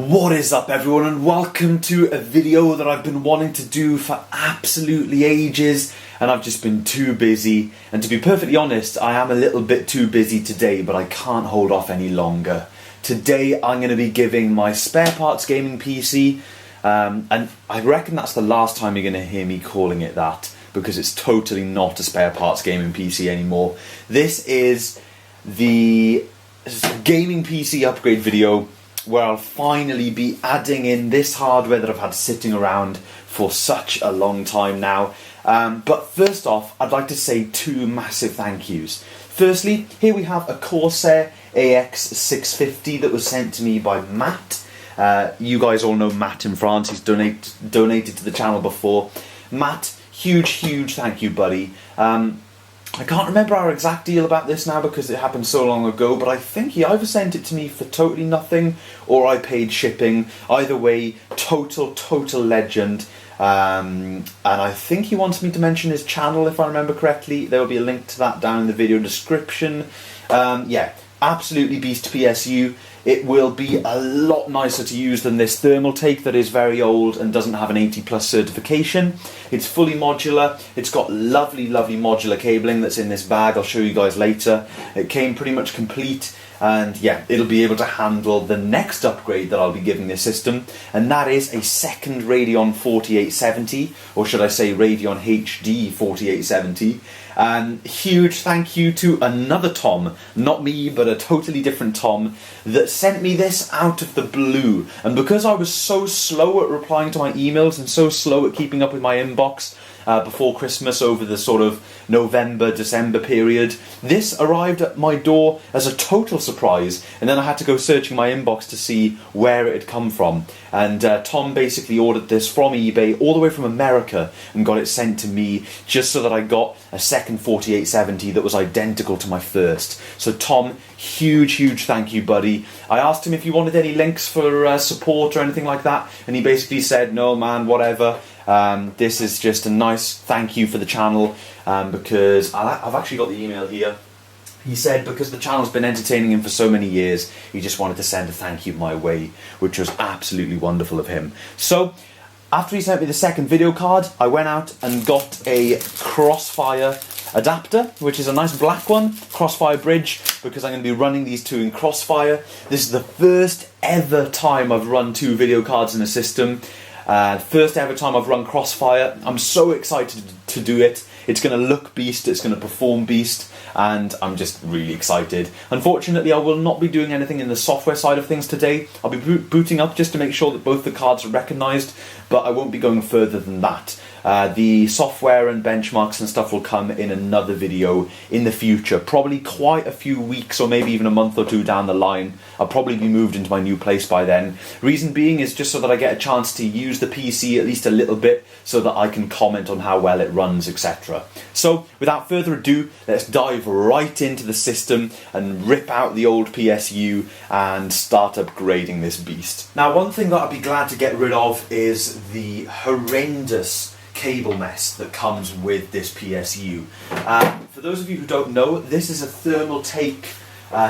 What is up everyone, and welcome to a video that I've been wanting to do for absolutely ages, and I've just been too busy. And to be perfectly honest, I am a little bit too busy today, but I can't hold off any longer. Today I'm going to be giving my spare parts gaming PC, and I reckon that's the last time you're going to hear me calling it that, because it's totally not a spare parts gaming PC anymore. This is the gaming PC upgrade video where I'll finally be adding in this hardware that I've had sitting around for such a long time now. But first off, I'd like to say two massive thank yous. Firstly, here we have a Corsair AX650 that was sent to me by Matt. You guys all know Matt in France, he's donated to the channel before. Matt, huge thank you, buddy. I can't remember our exact deal about this now because it happened so long ago, but I think he either sent it to me for totally nothing or I paid shipping. Either way, total legend. And I think he wants me to mention his channel if I remember correctly. There will be a link to that down in the video description. Yeah, absolutely beast PSU. It will be a lot nicer to use than this thermal take that is very old and doesn't have an 80+ certification. It's fully modular. It's got lovely modular cabling that's in this bag. I'll show you guys later. It came pretty much complete, and yeah, it'll be able to handle the next upgrade that I'll be giving this system, and that is a second Radeon 4870, or should I say Radeon HD 4870. And huge thank you to another Tom, not me, but a totally different Tom, that sent me this out of the blue. And because I was so slow at replying to my emails and so slow at keeping up with my inbox before Christmas over the sort of November-December period, this arrived at my door as a total surprise, and then I had to go searching my inbox to see where it had come from. And Tom basically ordered this from eBay all the way from America and got it sent to me just so that I got a second 4870 that was identical to my first. So Tom, huge thank you, buddy. I asked him if he wanted any links for support or anything like that, and he basically said, no man, whatever. This is just a nice thank you for the channel, because I've actually got the email here. He said because the channel's been entertaining him for so many years, he just wanted to send a thank you my way, which was absolutely wonderful of him. So after he sent me the second video card, I went out and got a Crossfire Adapter, which is a nice black one, Crossfire bridge, because I'm going to be running these two in Crossfire. This is the first ever time I've run two video cards in a system. First ever time I've run Crossfire. I'm so excited to do it. It's going to look beast, it's going to perform beast, and I'm just really excited. Unfortunately, I will not be doing anything in the software side of things today. I'll be booting up just to make sure that both the cards are recognised, but I won't be going further than that. The software and benchmarks and stuff will come in another video in the future, probably quite a few weeks or maybe even a month or two down the line. I'll probably be moved into my new place by then. Reason being is just so that I get a chance to use the PC at least a little bit so that I can comment on how well it runs, etc. So without further ado, let's dive right into the system and rip out the old PSU and start upgrading this beast. Now, one thing that I'd be glad to get rid of is the horrendous cable mess that comes with this PSU. For those of you who don't know, this is a thermal take,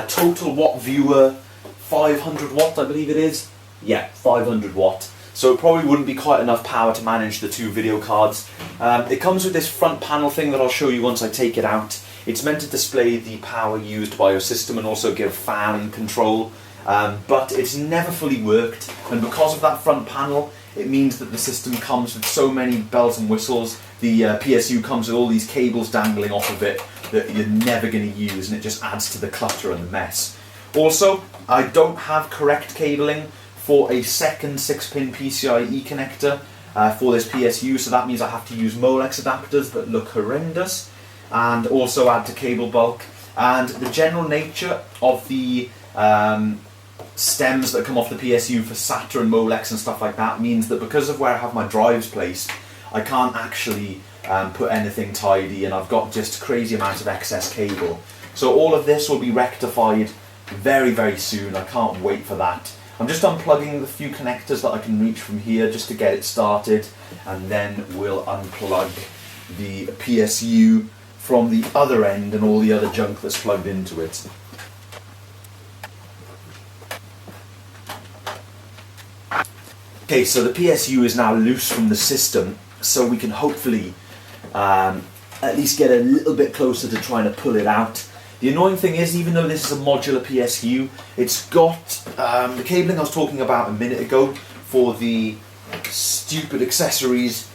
total watt viewer, 500 watt I believe it is. Yeah, 500 watt. So it probably wouldn't be quite enough power to manage the two video cards. It comes with this front panel thing that I'll show you once I take it out. It's meant to display the power used by your system and also give fan control, but it's never fully worked, and because of that front panel, it means that the system comes with so many bells and whistles. The PSU comes with all these cables dangling off of it that you're never going to use, and it just adds to the clutter and the mess. Also, I don't have correct cabling for a second 6-pin PCIe connector for this PSU, so that means I have to use Molex adapters that look horrendous, and also add to cable bulk. And the general nature of the stems that come off the PSU for SATA and Molex and stuff like that means that because of where I have my drives placed, I can't actually put anything tidy, and I've got just crazy amounts of excess cable. So all of this will be rectified very soon. I can't wait for that. I'm just unplugging the few connectors that I can reach from here just to get it started, and then we'll unplug the PSU from the other end and all the other junk that's plugged into it. Okay, so the PSU is now loose from the system, so we can hopefully at least get a little bit closer to trying to pull it out. The annoying thing is, even though this is a modular PSU, it's got the cabling I was talking about a minute ago for the stupid accessories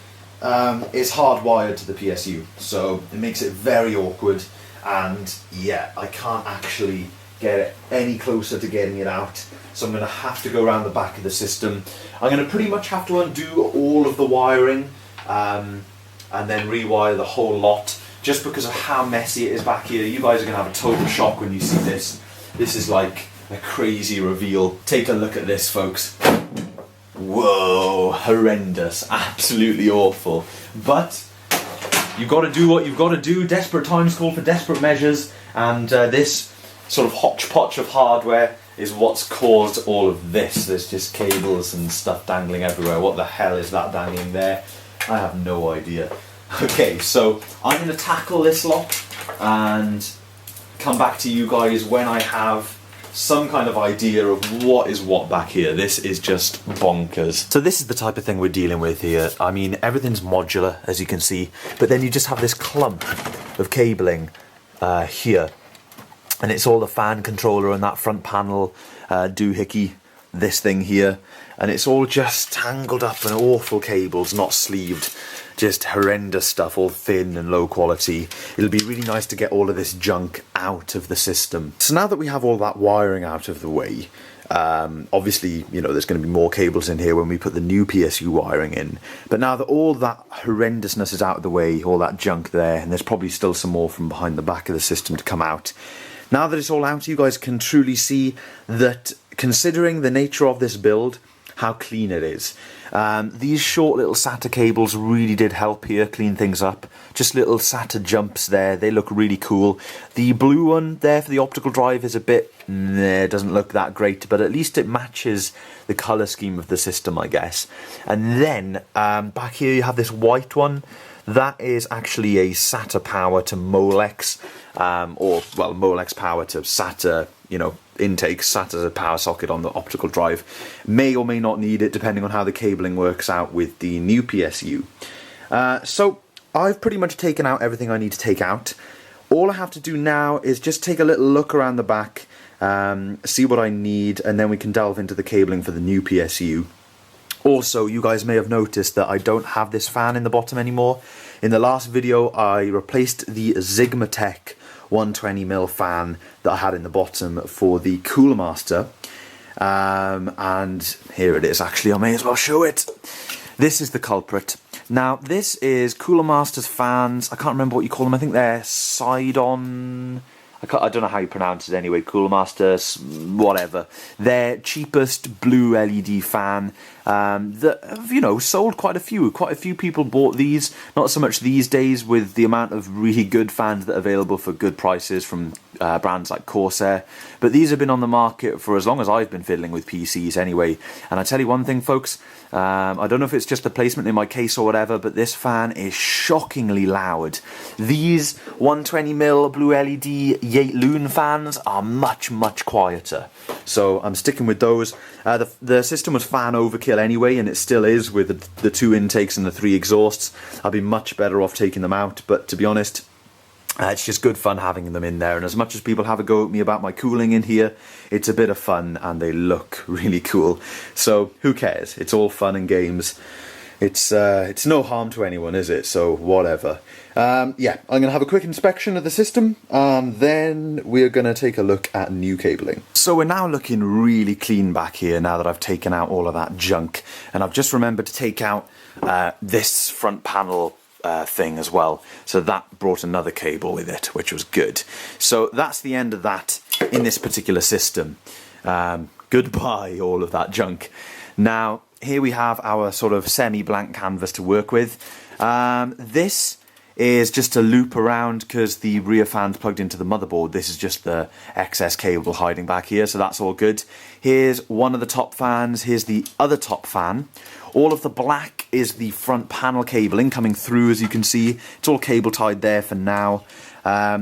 is hardwired to the PSU, so it makes it very awkward, and yeah, I can't actually get it any closer to getting it out, so I'm going to have to go around the back of the system. I'm going to pretty much have to undo all of the wiring and then rewire the whole lot, just because of how messy it is back here. You guys are going to have a total shock when you see this. This is like a crazy reveal. Take a look at this, folks. Whoa, horrendous, absolutely awful. But you've got to do what you've got to do. Desperate times call for desperate measures, and this sort of hodgepodge of hardware is what's caused all of this. There's just cables and stuff dangling everywhere. What the hell is that dangling there? I have no idea. Okay, so I'm going to tackle this lot and come back to you guys when I have some kind of idea of what is what back here. This is just bonkers. So this is the type of thing we're dealing with here. I mean, everything's modular, as you can see, but then you just have this clump of cabling here. And it's all the fan controller and that front panel doohickey, this thing here. And it's all just tangled up in awful cables, not sleeved. Just horrendous stuff, all thin and low quality. It'll be really nice to get all of this junk out of the system. So now that we have all that wiring out of the way, obviously, you know, there's going to be more cables in here when we put the new PSU wiring in. But now that all that horrendousness is out of the way, all that junk there, and there's probably still some more from behind the back of the system to come out. Now that it's all out, you guys can truly see that, considering the nature of this build, how clean it is. These short little SATA cables really did help here clean things up. Just little SATA jumps there, they look really cool. The blue one there for the optical drive is a bit, it doesn't look that great, but at least it matches the colour scheme of the system, I guess. And then back here you have this white one. That is actually a SATA power to Molex, or, well, Molex power to SATA, you know, intake. SATA's a power socket on the optical drive. May or may not need it, depending on how the cabling works out with the new PSU. So, I've pretty much taken out everything I need to take out. All I have to do now is just take a little look around the back, see what I need, and then we can delve into the cabling for the new PSU. Also, you guys may have noticed that I don't have this fan in the bottom anymore. In the last video, I replaced the Sigmatech 120mm fan that I had in the bottom for the Cooler Master. And here it is, actually, I may as well show it. This is the culprit. Now, this is Cooler Master's fans. I can't remember what you call them. I think they're side-on... I don't know how you pronounce it anyway, Cooler Master, whatever. Their cheapest blue LED fan that, you know, sold quite a few. Quite a few people bought these, not so much these days with the amount of really good fans that are available for good prices from brands like Corsair. But these have been on the market for as long as I've been fiddling with PCs anyway. And I tell you one thing, folks, I don't know if it's just the placement in my case or whatever, but this fan is shockingly loud. These 120mm blue LED Loon fans are much, much quieter. So I'm sticking with those. The system was fan overkill anyway, and it still is with the 2 intakes and the 3 exhausts. I'd be much better off taking them out, but to be honest, it's just good fun having them in there. And as much as people have a go at me about my cooling in here, it's a bit of fun and they look really cool. So who cares? It's all fun and games. It's no harm to anyone, is it? So whatever. Yeah, I'm going to have a quick inspection of the system, and then we're going to take a look at new cabling. So we're now looking really clean back here now that I've taken out all of that junk. And I've just remembered to take out this front panel thing as well. So that brought another cable with it, which was good. So that's the end of that in this particular system. Goodbye, all of that junk. Now, here we have our sort of semi-blank canvas to work with. This is just a loop around because the rear fan's plugged into the motherboard. This is just the excess cable hiding back here, so that's all good. Here's one of the top fans, here's the other top fan. All of the black is the front panel cabling coming through, as you can see. It's all cable tied there for now.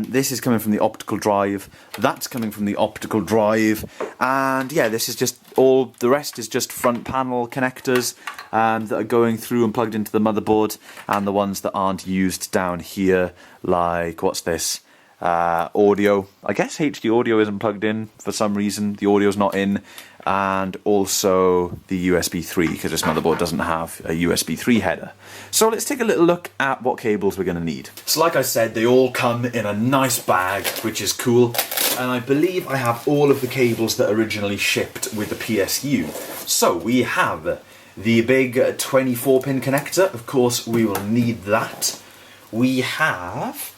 This is coming from the optical drive, that's coming from the optical drive, and yeah, this is just all, the rest is just front panel connectors that are going through and plugged into the motherboard, and the ones that aren't used down here, like, what's this? Audio. I guess HD audio isn't plugged in for some reason, the audio's not in, and also the USB 3, because this motherboard doesn't have a USB 3 header. So let's take a little look at what cables we're going to need. So like I said, they all come in a nice bag, which is cool, and I believe I have all of the cables that originally shipped with the PSU. So we have the big 24-pin connector, of course we will need that. We have,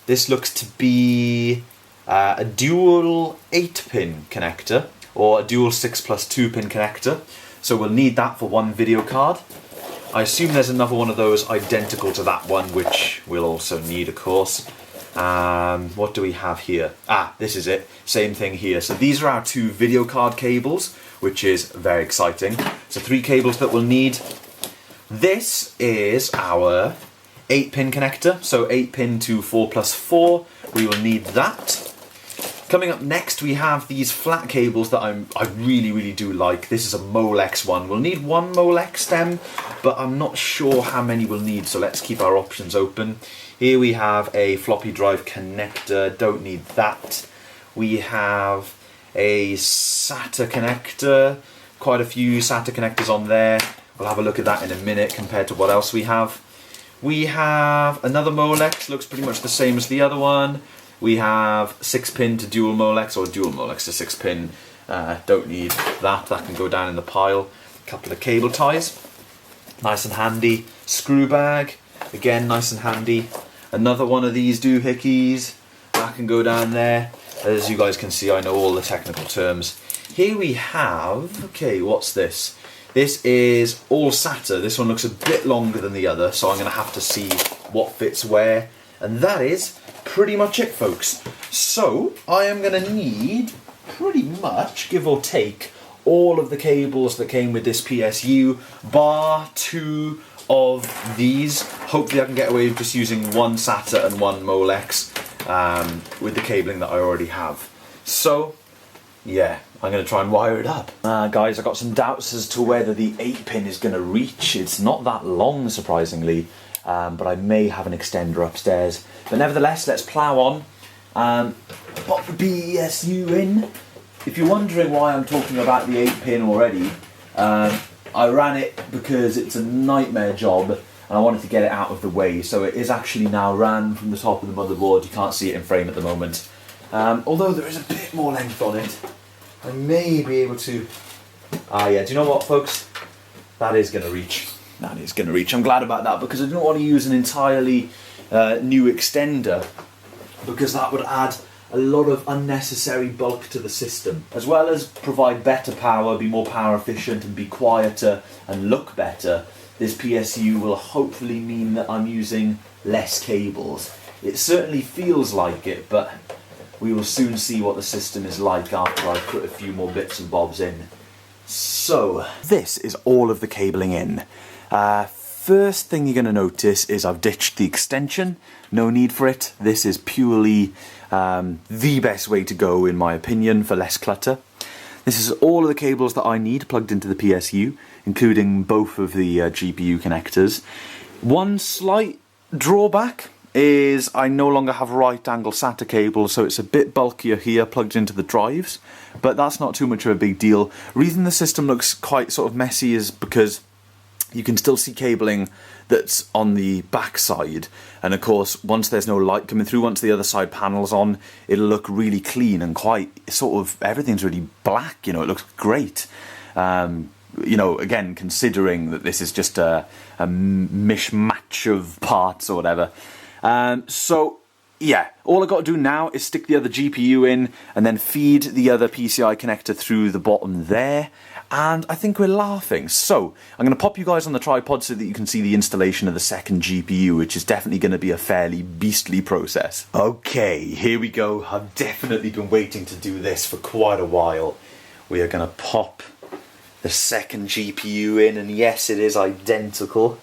this looks to be a dual 8-pin connector, or a dual 6+2-pin connector, so we'll need that for one video card. I assume there's another one of those identical to that one, which we'll also need, of course. What do we have here? This is it, same thing here. So these are our 2 video card cables, which is very exciting. So 3 cables that we'll need. This is our 8-pin connector, so 8-pin to 4+4, we will need that. Coming up next, we have these flat cables that I really do like. This is a Molex one. We'll need one Molex stem, but I'm not sure how many we'll need, so let's keep our options open. Here we have a floppy drive connector, don't need that. We have a SATA connector, quite a few SATA connectors on there. We'll have a look at that in a minute compared to what else we have. We have another Molex, looks pretty much the same as the other one. We have 6-pin to dual Molex, or dual Molex to 6-pin. Don't need that, that can go down in the pile. A couple of cable ties, nice and handy. Screw bag, again nice and handy. Another one of these doohickeys, that can go down there. As you guys can see, I know all the technical terms. Here we have, okay, what's this? This is all SATA. This one looks a bit longer than the other, so I'm going to have to see what fits where. And that is pretty much it, folks. So I am going to need pretty much, give or take, all of the cables that came with this PSU, bar 2 of these. Hopefully I can get away with just using one SATA and one Molex with the cabling that I already have. So yeah, I'm going to try and wire it up. Guys, I've got some doubts as to whether the 8-pin is going to reach. It's not that long, surprisingly, but I may have an extender upstairs. But nevertheless, let's plough on and pop the PSU in. If you're wondering why I'm talking about the 8-pin already, I ran it because it's a nightmare job and I wanted to get it out of the way. So it is actually now ran from the top of the motherboard. You can't see it in frame at the moment. Although there is a bit more length on it, I may be able to... yeah, do you know what, folks? That is going to reach. That is going to reach. I'm glad about that because I don't want to use an entirely new extender because that would add a lot of unnecessary bulk to the system. As well as provide better power, be more power efficient and be quieter and look better, this PSU will hopefully mean that I'm using less cables. It certainly feels like it, but we will soon see what the system is like after I put a few more bits and bobs in. So, this is all of the cabling in. First thing you're going to notice is I've ditched the extension. No need for it. This is purely the best way to go, in my opinion, for less clutter. This is all of the cables that I need plugged into the PSU, including both of the GPU connectors. One slight drawback is I no longer have right angle SATA cables, so it's a bit bulkier here plugged into the drives, but that's not too much of a big deal. The reason the system looks quite sort of messy is because you can still see cabling that's on the back side, and of course once there's no light coming through, once the other side panel's on, it'll look really clean and quite sort of everything's really black, you know, it looks great. You know, again, considering that this is just a mishmash of parts or whatever. So yeah, all I've got to do now is stick the other GPU in and then feed the other PCI connector through the bottom there, and I think we're laughing. So I'm going to pop you guys on the tripod so that you can see the installation of the second GPU, which is definitely going to be a fairly beastly process. Okay, here we go. I've definitely been waiting to do this for quite a while. We are going to pop the second GPU in, and yes, it is identical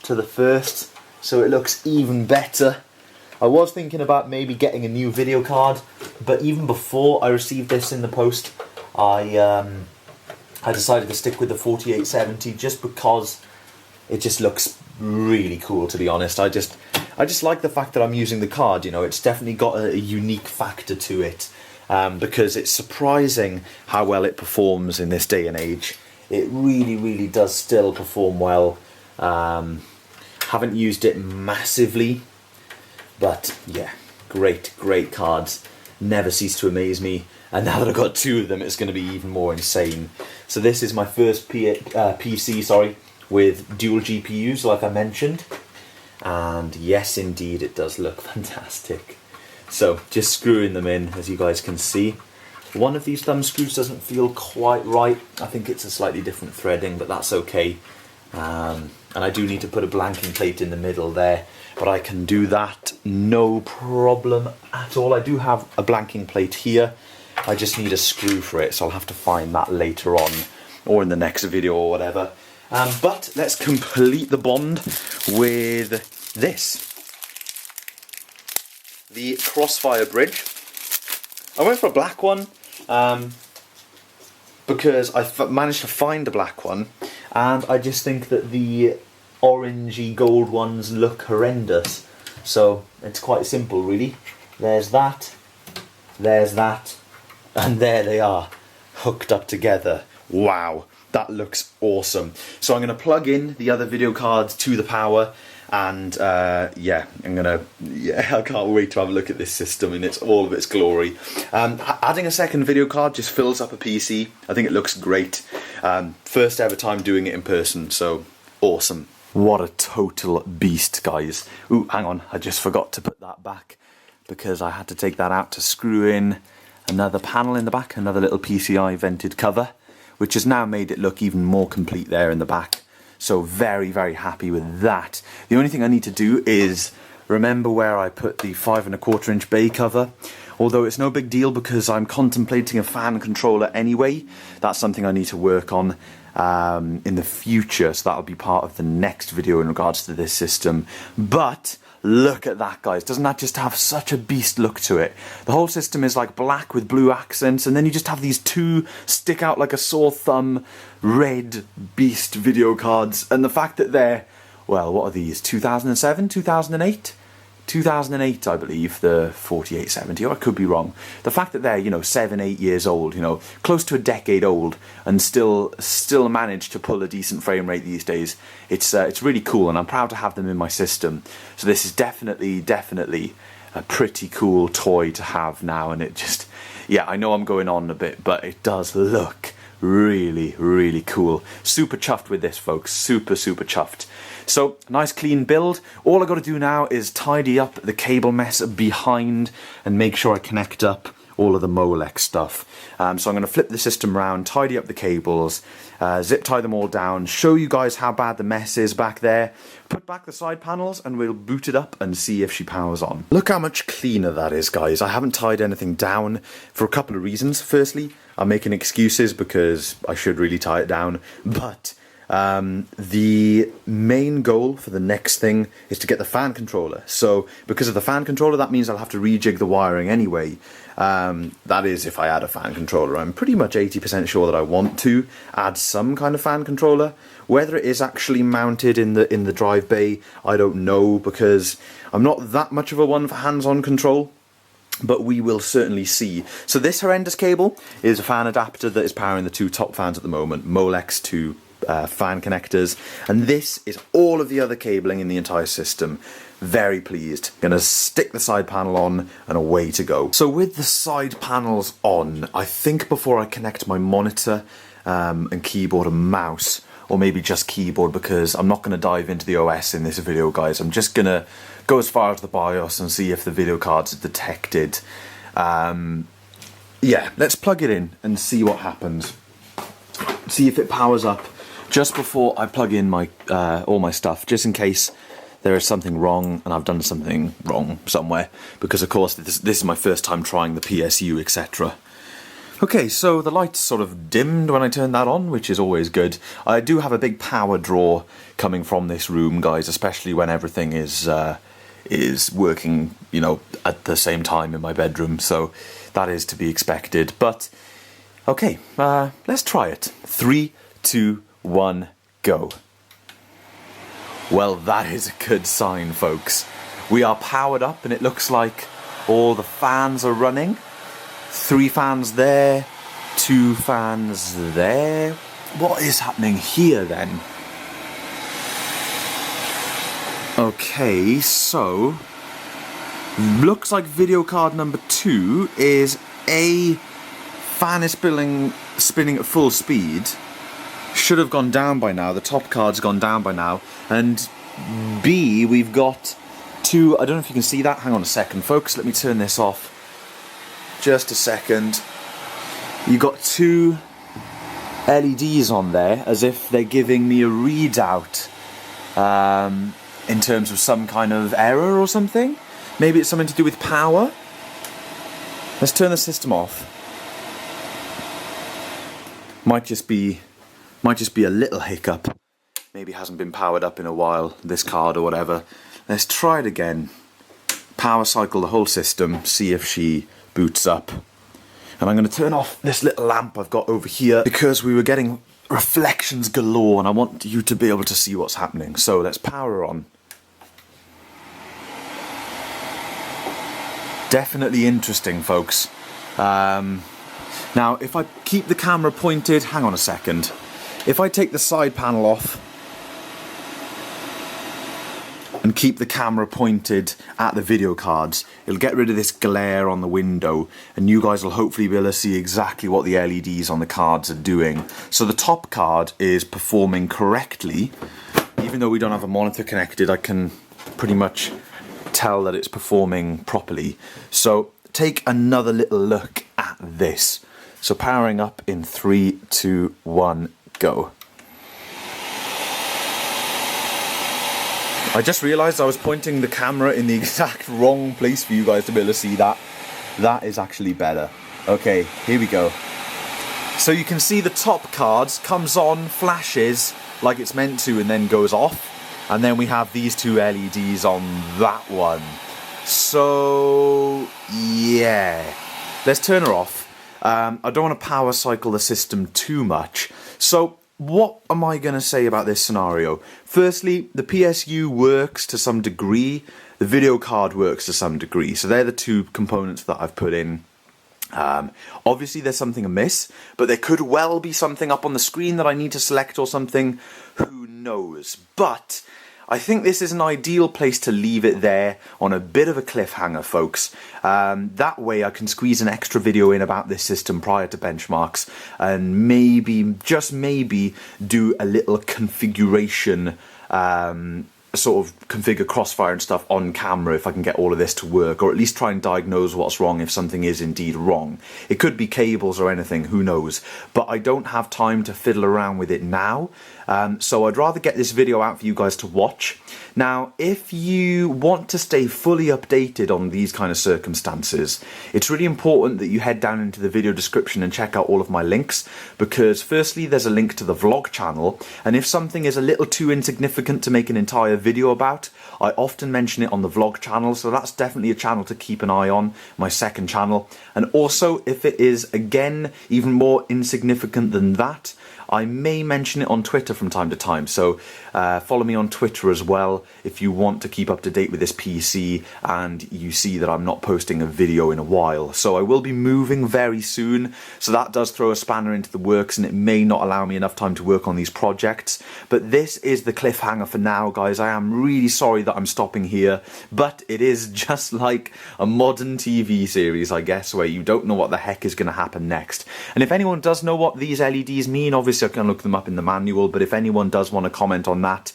to the first, so it looks even better. I was thinking about maybe getting a new video card, but even before I received this in the post, I decided to stick with the 4870 just because it just looks really cool, to be honest. I just like the fact that I'm using the card, you know. It's definitely got a unique factor to it, because it's surprising how well it performs in this day and age. It really, really does still perform well. Haven't used it massively, but yeah, great cards. Never cease to amaze me. And now that I've got two of them, it's going to be even more insane. So this is my first PC, with dual GPUs, like I mentioned. And yes, indeed, it does look fantastic. So just screwing them in, as you guys can see. One of these thumb screws doesn't feel quite right. I think it's a slightly different threading, but that's okay. And I do need to put a blanking plate in the middle there, but I can do that no problem at all. I do have a blanking plate here. I just need a screw for it, so I'll have to find that later on, or in the next video or whatever. But let's complete the bond with this. The Crossfire bridge. I went for a black one, because I managed to find a black one, and I just think that the orangey gold ones look horrendous. So it's quite simple, really. There's that, and there they are, hooked up together. Wow, that looks awesome. So I'm going to plug in the other video cards to the power, and yeah, I can't wait to have a look at this system in all of its glory. Adding a second video card just fills up a PC. I think it looks great. First ever time doing it in person, so awesome. What a total beast, guys. Ooh, hang on, I just forgot to put that back because I had to take that out to screw in another panel in the back, another little PCI vented cover, which has now made it look even more complete there in the back. So very, very happy with that. The only thing I need to do is remember where I put the 5 1/4 inch bay cover. Although it's no big deal because I'm contemplating a fan controller anyway. That's something I need to work on in the future, so that'll be part of the next video in regards to this system. But look at that, guys. Doesn't that just have such a beast look to it? The whole system is like black with blue accents, and then you just have these two stick out like a sore thumb red beast video cards. And the fact that they're, well, what are these, 2007, 2008? 2008, I believe, the 4870, or I could be wrong. The fact that they're, 7, 8 years old, close to a decade old, and still manage to pull a decent frame rate these days, it's really cool, and I'm proud to have them in my system. So this is definitely a pretty cool toy to have now, and it just, yeah, I know I'm going on a bit, but it does look really, really cool. Super chuffed with this, folks. Super chuffed. So, nice clean build. All I got to do now is tidy up the cable mess behind and make sure I connect up all of the Molex stuff. So I'm going to flip the system around, tidy up the cables, zip tie them all down, show you guys how bad the mess is back there, put back the side panels, and we'll boot it up and see if she powers on. Look how much cleaner that is, guys. I haven't tied anything down for a couple of reasons. Firstly, I'm making excuses because I should really tie it down, but the main goal for the next thing is to get the fan controller. So because of the fan controller, that means I'll have to rejig the wiring anyway. That is if I add a fan controller. I'm pretty much 80% sure that I want to add some kind of fan controller. Whether it is actually mounted in the drive bay, I don't know, because I'm not that much of a one for hands-on control. But we will certainly see. So this horrendous cable is a fan adapter that is powering the two top fans at the moment, Molex to fan connectors, and this is all of the other cabling in the entire system. Very pleased. Gonna stick the side panel on and away to go. So with the side panels on, I think before I connect my monitor and keyboard and mouse, or maybe just keyboard, because I'm not going to dive into the OS in this video, guys. I'm just going to go as far as the BIOS and see if the video cards are detected. Yeah, let's plug it in and see what happens. See if it powers up just before I plug in my all my stuff, just in case there is something wrong and I've done something wrong somewhere, because of course this is my first time trying the PSU, etc. Okay, so the lights sort of dimmed when I turned that on, which is always good. I do have a big power draw coming from this room, guys, especially when everything is is working, you know, at the same time in my bedroom, so that is to be expected. But okay, let's try it. 3, 2, 1, go. Well, that is a good sign, folks. We are powered up and it looks like all the fans are running. 3 fans there, 2 fans there. What is happening here then? Okay, so looks like video card number 2 is A, fan is spinning at full speed. Should have gone down by now. The top card's gone down by now. And B, we've got 2, I don't know if you can see that. Hang on a second, folks. Let me turn this off. Just a second. You got 2 LEDs on there as if they're giving me a readout in terms of some kind of error or something. Maybe it's something to do with power. Let's turn the system off. Might just be a little hiccup. Maybe it hasn't been powered up in a while, this card or whatever. Let's try it again. Power cycle the whole system, see if she boots up. And I'm going to turn off this little lamp I've got over here because we were getting reflections galore and I want you to be able to see what's happening. So let's power her on. Definitely interesting, folks. Now, if I keep the camera pointed, hang on a second. If I take the side panel off and keep the camera pointed at the video cards, it'll get rid of this glare on the window and you guys will hopefully be able to see exactly what the LEDs on the cards are doing. So the top card is performing correctly. Even though we don't have a monitor connected, I can pretty much tell that it's performing properly. So take another little look at this. So powering up in 3, 2, 1, go. I just realised I was pointing the camera in the exact wrong place for you guys to be able to see that. That is actually better. Okay, here we go. So you can see the top cards comes on, flashes like it's meant to and then goes off. And then we have these 2 LEDs on that one. So yeah, let's turn her off. I don't want to power cycle the system too much. So what am I going to say about this scenario? Firstly, the PSU works to some degree. The video card works to some degree. So they're the 2 components that I've put in. Obviously there's something amiss, but there could well be something up on the screen that I need to select or something. Who knows? But I think this is an ideal place to leave it there on a bit of a cliffhanger, folks. That way I can squeeze an extra video in about this system prior to benchmarks and maybe, just maybe, do a little configuration, sort of configure Crossfire and stuff on camera if I can get all of this to work, or at least try and diagnose what's wrong if something is indeed wrong. It could be cables or anything, who knows, but I don't have time to fiddle around with it now, so I'd rather get this video out for you guys to watch. Now, if you want to stay fully updated on these kind of circumstances, it's really important that you head down into the video description and check out all of my links, because firstly there's a link to the vlog channel, and if something is a little too insignificant to make an entire video about, I often mention it on the vlog channel, so that's definitely a channel to keep an eye on, my second channel. And also, if it is again even more insignificant than that, I may mention it on Twitter from time to time, so follow me on Twitter as well if you want to keep up to date with this PC and you see that I'm not posting a video in a while. So I will be moving very soon, so that does throw a spanner into the works and it may not allow me enough time to work on these projects. But this is the cliffhanger for now, guys. I am really sorry that I'm stopping here, but it is just like a modern TV series, I guess, where you don't know what the heck is going to happen next. And if anyone does know what these LEDs mean, obviously I can look them up in the manual, but if anyone does want to comment on that,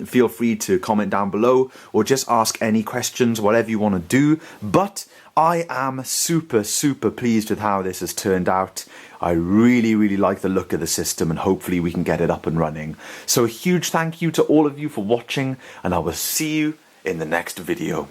feel free to comment down below or just ask any questions, whatever you want to do. But I am super pleased with how this has turned out. I really like the look of the system and hopefully we can get it up and running. So a huge thank you to all of you for watching and I will see you in the next video.